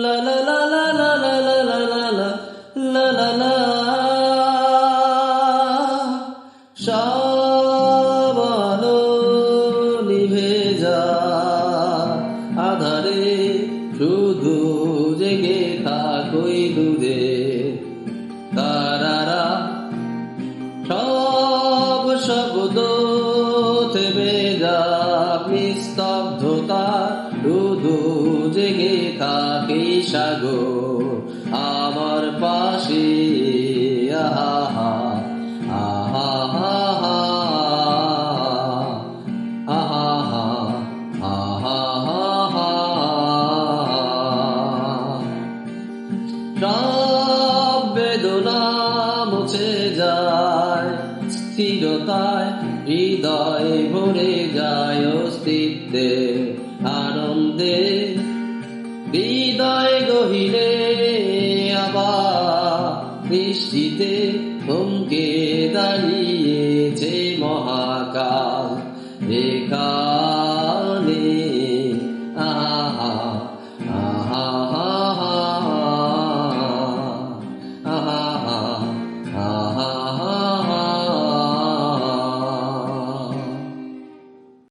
লা লা লা লা লা লা লা লা লা লা লা লা। সব আলো নিভে যায় আধারে, শুধু জেগে থাকোই দূরে। তারারা সব শব্দ থেমে যাক নিস্তব্ধতা, শুধু জেগে থাকে সাগর আমার পাশে। আহা আহা আহা আহা আহা আহা। সব বেদনা মুছে যায় স্থিরতায়, হৃদয় ভরে যায় অস্তিত্বে আনন্দে। হৃদয় গভীরে আবার বৃষ্টিতে থমকে দাঁড়িয়েছে মহাকাল এখানে।